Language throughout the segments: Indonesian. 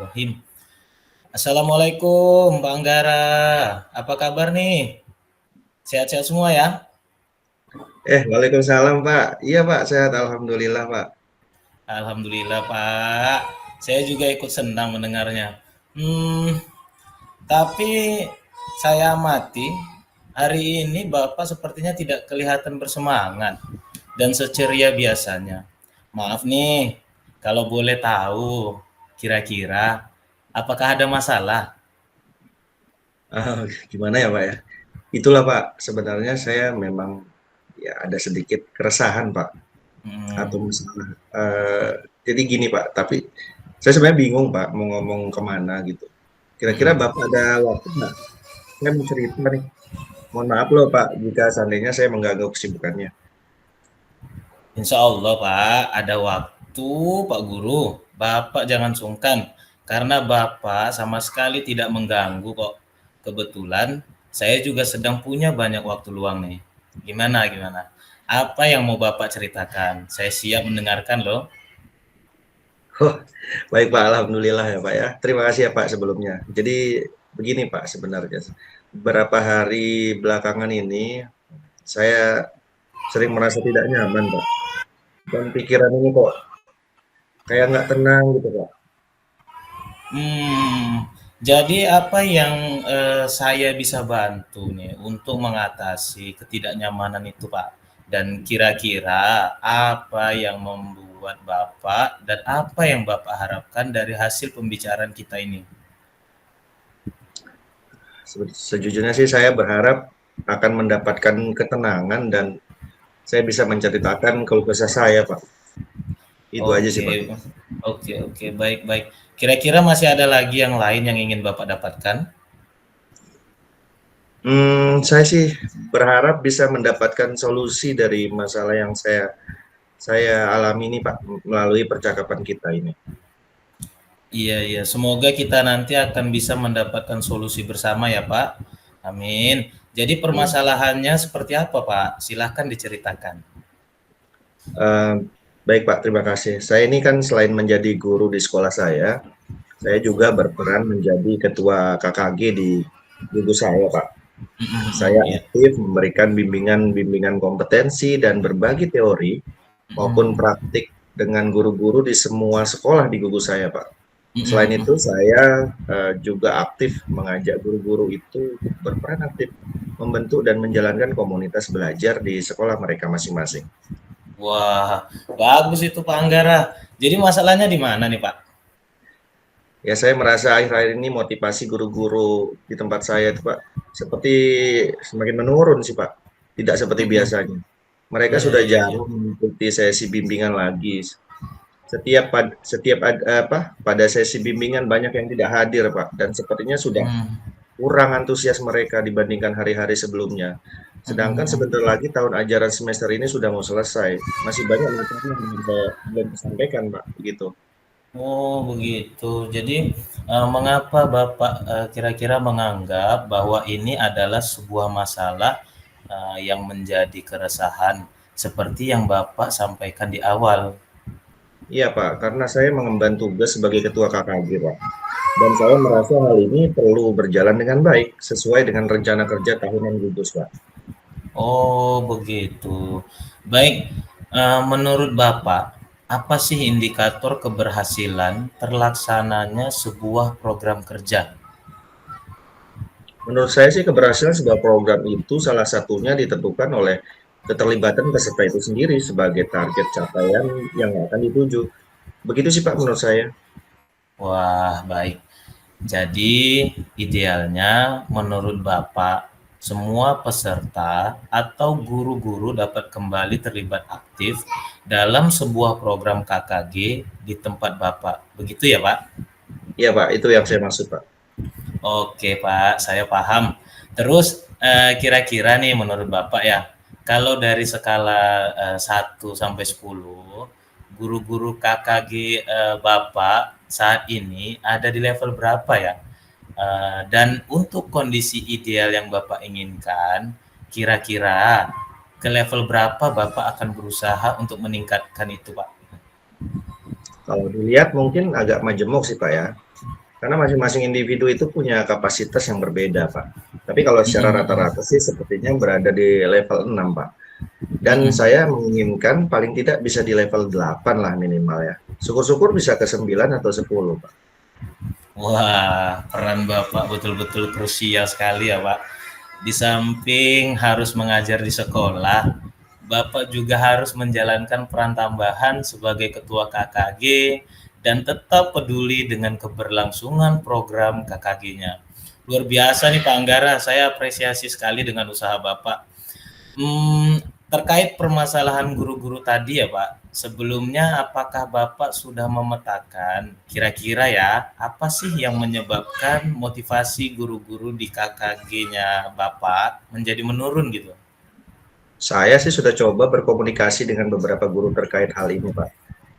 Bismillahirrahmanirrahim. Assalamualaikum Pak Anggara, apa kabar nih? Sehat-sehat semua ya? Waalaikumsalam Pak. Iya Pak, sehat alhamdulillah Pak. Alhamdulillah Pak, saya juga ikut senang mendengarnya. Hmm, tapi saya amati hari ini Bapak sepertinya tidak kelihatan bersemangat dan seceria biasanya. Maaf nih, kalau boleh tahu, kira-kira apakah ada masalah? Ah, gimana ya Pak ya? Itulah Pak, sebenarnya saya memang ya ada sedikit keresahan Pak atau Hmm, masalah. Jadi gini Pak, tapi saya sebenarnya bingung Pak mau ngomong kemana gitu. Kira-kira mm-mm. Bapak ada waktu nggak? Saya mau cerita nih. Mohon maaf loh Pak jika seandainya saya mengganggu kesibukannya. Insya Allah Pak, ada waktu Pak Guru. Bapak jangan sungkan, karena Bapak sama sekali tidak mengganggu kok. Kebetulan saya juga sedang punya banyak waktu luang nih. Gimana? Apa yang mau Bapak ceritakan? Saya siap mendengarkan loh. Oh, baik Pak, alhamdulillah ya Pak ya. Terima kasih ya Pak sebelumnya. Jadi begini Pak sebenarnya. Beberapa hari belakangan ini saya sering merasa tidak nyaman, Pak. Dan pikiran ini kok kayak nggak tenang gitu, Pak. Jadi apa yang saya bisa bantu nih untuk mengatasi ketidaknyamanan itu Pak? Dan kira-kira apa yang membuat Bapak dan apa yang Bapak harapkan dari hasil pembicaraan kita ini? Sejujurnya sih saya berharap akan mendapatkan ketenangan dan saya bisa menceritakan keluh kesah saya, Pak. Itu aja sih, Oke, Pak. oke, baik. Kira-kira masih ada lagi yang lain yang ingin Bapak dapatkan? Saya sih berharap bisa mendapatkan solusi dari masalah yang saya alami ini, Pak, melalui percakapan kita ini. Iya. Semoga kita nanti akan bisa mendapatkan solusi bersama ya Pak. Amin. Jadi Amin. permasalahannya seperti apa Pak? Silahkan diceritakan. Eh, Baik, Pak, terima kasih. Saya ini kan selain menjadi guru di sekolah saya juga berperan menjadi ketua KKG di gugus saya, Pak. Saya Iya. aktif memberikan bimbingan-bimbingan kompetensi dan berbagi teori maupun praktik dengan guru-guru di semua sekolah di gugus saya, Pak. Selain itu, saya juga aktif mengajak guru-guru itu berperan aktif membentuk dan menjalankan komunitas belajar di sekolah mereka masing-masing. Wah, bagus itu Pak Anggara. Jadi masalahnya di mana nih Pak? Ya, saya merasa akhir-akhir ini motivasi guru-guru di tempat saya itu, Pak, seperti semakin menurun sih, Pak. Tidak seperti biasanya. Mereka Iya, sudah iya, iya. jarang mengikuti sesi bimbingan lagi. Setiap pada sesi bimbingan banyak yang tidak hadir, Pak, dan sepertinya sudah Hmm. kurang antusias mereka dibandingkan hari-hari sebelumnya. Sedangkan sebentar lagi tahun ajaran semester ini sudah mau selesai. Masih banyak materi yang belum disampaikan, Pak, begitu. Oh, begitu. Jadi, mengapa Bapak, kira-kira menganggap bahwa ini adalah sebuah masalah, yang menjadi keresahan seperti yang Bapak sampaikan di awal? Iya Pak, karena saya mengemban tugas sebagai Ketua KKG Pak. Dan saya merasa hal ini perlu berjalan dengan baik, sesuai dengan rencana kerja tahunan gugus Pak. Oh, begitu. Baik, menurut Bapak, apa sih indikator keberhasilan terlaksananya sebuah program kerja? Menurut saya sih keberhasilan sebuah program itu salah satunya ditentukan oleh keterlibatan peserta itu sendiri sebagai target capaian yang akan dituju. Begitu sih Pak menurut saya. Wah, baik. Jadi, idealnya menurut Bapak, semua peserta atau guru-guru dapat kembali terlibat aktif dalam sebuah program KKG di tempat Bapak. Begitu ya, Pak? Iya Pak, itu yang saya maksud Pak. Oke, Pak, saya paham. Terus, kira-kira nih menurut Bapak ya, kalau dari skala, 1 sampai 10, guru-guru KKG, Bapak saat ini ada di level berapa ya? Dan untuk kondisi ideal yang Bapak inginkan, kira-kira ke level berapa Bapak akan berusaha untuk meningkatkan itu, Pak? Kalau dilihat mungkin agak majemuk sih Pak ya, karena masing-masing individu itu punya kapasitas yang berbeda Pak. Tapi kalau secara rata-rata sih sepertinya berada di level 6 Pak. Dan saya menginginkan paling tidak bisa di level 8 lah minimal ya. Syukur-syukur bisa ke 9 atau 10 Pak. Wah, peran Bapak betul-betul krusial sekali ya Pak. Di samping harus mengajar di sekolah, Bapak juga harus menjalankan peran tambahan sebagai ketua KKG dan tetap peduli dengan keberlangsungan program KKG-nya. Luar biasa nih Pak Anggara, saya apresiasi sekali dengan usaha Bapak. Terkait permasalahan guru-guru tadi ya Pak, sebelumnya apakah Bapak sudah memetakan kira-kira ya, apa sih yang menyebabkan motivasi guru-guru di KKG-nya Bapak menjadi menurun gitu? Saya sih sudah coba berkomunikasi dengan beberapa guru terkait hal ini Pak.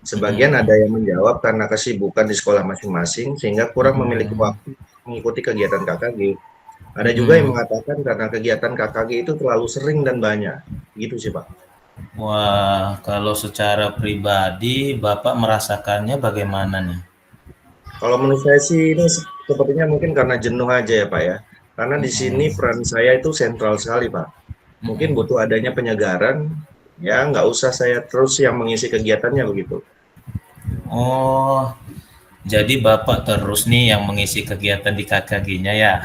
Sebagian ada yang menjawab karena kesibukan di sekolah masing-masing sehingga kurang memiliki waktu mengikuti kegiatan KKG. Ada juga yang mengatakan karena kegiatan KKG itu terlalu sering dan banyak. Gitu sih Pak. Wah, kalau secara pribadi Bapak merasakannya bagaimana nih? Kalau menurut saya sih ini sepertinya mungkin karena jenuh aja ya Pak ya. Karena di sini peran saya itu sentral sekali Pak. Mungkin butuh adanya penyegaran, ya nggak usah saya terus yang mengisi kegiatannya begitu. Oh, jadi Bapak terus nih yang mengisi kegiatan di KKG-nya ya?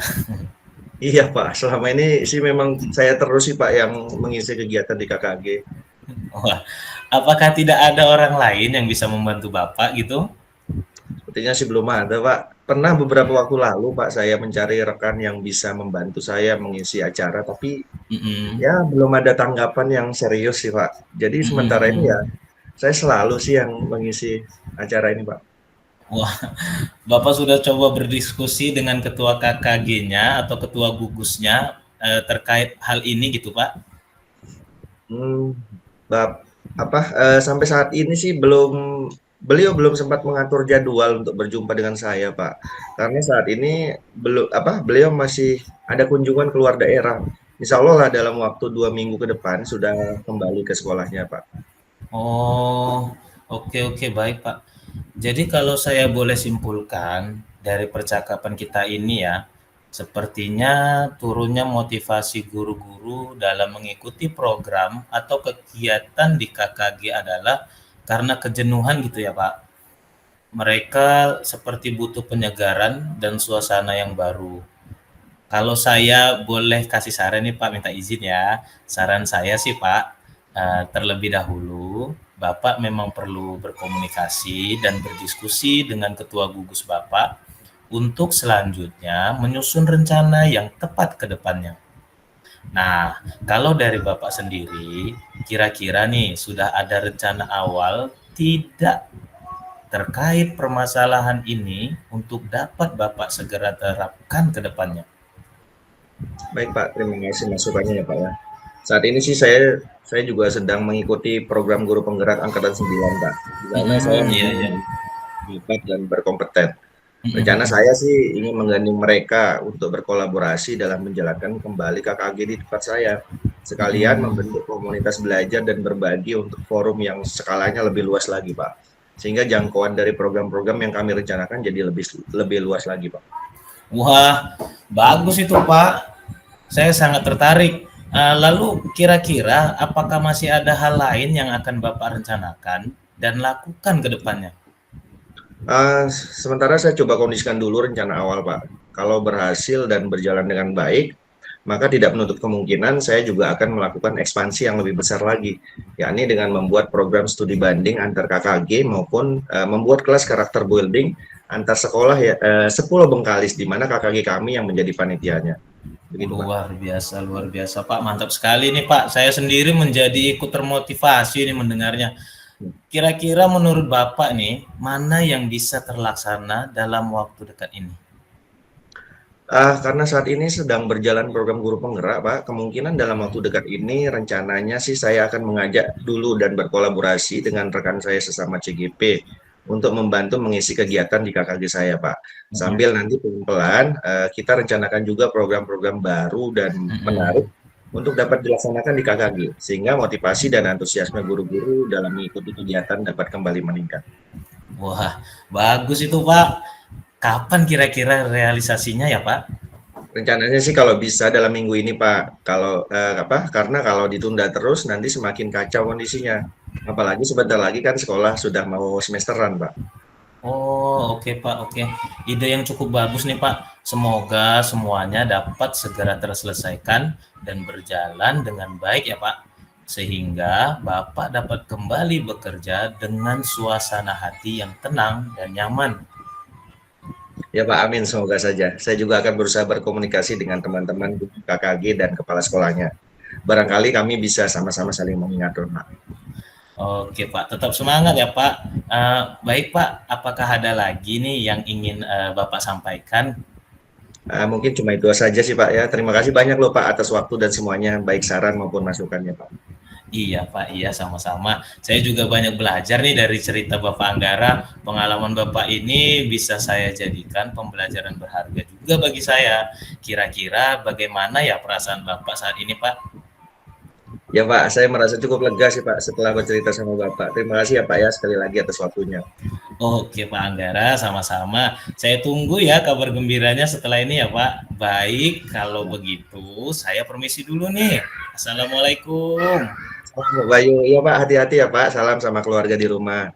Iya Pak, selama ini sih memang saya terus sih Pak yang mengisi kegiatan di KKG. Wah, apakah tidak ada orang lain yang bisa membantu Bapak gitu? Sepertinya sih belum ada Pak. Pernah beberapa waktu lalu Pak saya mencari rekan yang bisa membantu saya mengisi acara, tapi ya belum ada tanggapan yang serius sih Pak. Jadi sementara ini ya saya selalu sih yang mengisi acara ini Pak. Wah, Bapak sudah coba berdiskusi dengan ketua KKG-nya atau ketua gugusnya terkait hal ini gitu Pak? Sampai saat ini sih beliau belum sempat mengatur jadwal untuk berjumpa dengan saya Pak. Karena saat ini beliau masih ada kunjungan keluar daerah. Insya Allah lah dalam waktu 2 minggu ke depan sudah kembali ke sekolahnya Pak. Oh, oke, baik Pak. Jadi kalau saya boleh simpulkan dari percakapan kita ini ya, sepertinya turunnya motivasi guru-guru dalam mengikuti program atau kegiatan di KKG adalah karena kejenuhan gitu ya Pak. Mereka seperti butuh penyegaran dan suasana yang baru. Kalau saya boleh kasih saran nih Pak, minta izin ya. Saran saya sih Pak, terlebih dahulu Bapak memang perlu berkomunikasi dan berdiskusi dengan ketua gugus Bapak untuk selanjutnya menyusun rencana yang tepat ke depannya. Nah, kalau dari Bapak sendiri, kira-kira nih sudah ada rencana awal tidak terkait permasalahan ini untuk dapat Bapak segera terapkan ke depannya? Baik Pak, terima kasih masukannya ya Pak ya. Saat ini sih saya juga sedang mengikuti program guru penggerak angkatan 9 Pak. Di mana saya hebat dan berkompeten. Rencana saya sih ingin menggandeng mereka untuk berkolaborasi dalam menjalankan kembali KKG di tempat saya. Sekalian membentuk komunitas belajar dan berbagi untuk forum yang skalanya lebih luas lagi Pak. Sehingga jangkauan dari program-program yang kami rencanakan jadi lebih luas lagi Pak. Wah, bagus itu Pak. Saya sangat tertarik. Lalu kira-kira apakah masih ada hal lain yang akan Bapak rencanakan dan lakukan ke depannya? Sementara saya coba kondisikan dulu rencana awal Pak. Kalau berhasil dan berjalan dengan baik, maka tidak menutup kemungkinan saya juga akan melakukan ekspansi yang lebih besar lagi, yakni dengan membuat program studi banding antar KKG maupun membuat kelas karakter building antar sekolah ya 10 Bengkalis di mana KKG kami yang menjadi panitianya. Begitu, luar biasa Pak, mantap sekali nih Pak. Saya sendiri menjadi ikut termotivasi nih mendengarnya. Kira-kira menurut Bapak nih, mana yang bisa terlaksana dalam waktu dekat ini? Karena saat ini sedang berjalan program guru penggerak, Pak, kemungkinan dalam waktu dekat ini rencananya sih saya akan mengajak dulu dan berkolaborasi dengan rekan saya sesama CGP untuk membantu mengisi kegiatan di KKG saya, Pak. Sambil nanti pelan-pelan kita rencanakan juga program-program baru dan menarik untuk dapat dilaksanakan di KKG, sehingga motivasi dan antusiasme guru-guru dalam mengikuti kegiatan dapat kembali meningkat. Wah, bagus itu Pak. Kapan kira-kira realisasinya ya Pak? Rencananya sih kalau bisa dalam minggu ini Pak. Kalau karena kalau ditunda terus nanti semakin kacau kondisinya. Apalagi sebentar lagi kan sekolah sudah mau semesteran Pak. Oh, oke Pak, oke. Ide yang cukup bagus nih Pak. Semoga semuanya dapat segera terselesaikan dan berjalan dengan baik ya Pak. Sehingga Bapak dapat kembali bekerja dengan suasana hati yang tenang dan nyaman. Ya Pak, amin semoga saja. Saya juga akan berusaha berkomunikasi dengan teman-teman KKG dan kepala sekolahnya. Barangkali kami bisa sama-sama saling mengatur Pak. Oke Pak, tetap semangat ya Pak. Baik Pak, apakah ada lagi nih yang ingin Bapak sampaikan? Mungkin cuma itu saja sih Pak ya. Terima kasih banyak loh Pak atas waktu dan semuanya, baik saran maupun masukannya Pak. Iya Pak, iya sama-sama. Saya juga banyak belajar nih dari cerita Bapak Anggara. Pengalaman Bapak ini bisa saya jadikan pembelajaran berharga juga bagi saya. Kira-kira bagaimana ya perasaan Bapak saat ini Pak? Ya Pak, saya merasa cukup lega sih Pak setelah bercerita sama Bapak. Terima kasih ya Pak ya sekali lagi atas waktunya. Oke Pak Anggara, sama-sama. Saya tunggu ya kabar gembiranya setelah ini ya Pak. Baik, kalau begitu saya permisi dulu nih. Assalamualaikum. Salam Bayu, iya Pak, hati-hati ya Pak. Salam sama keluarga di rumah.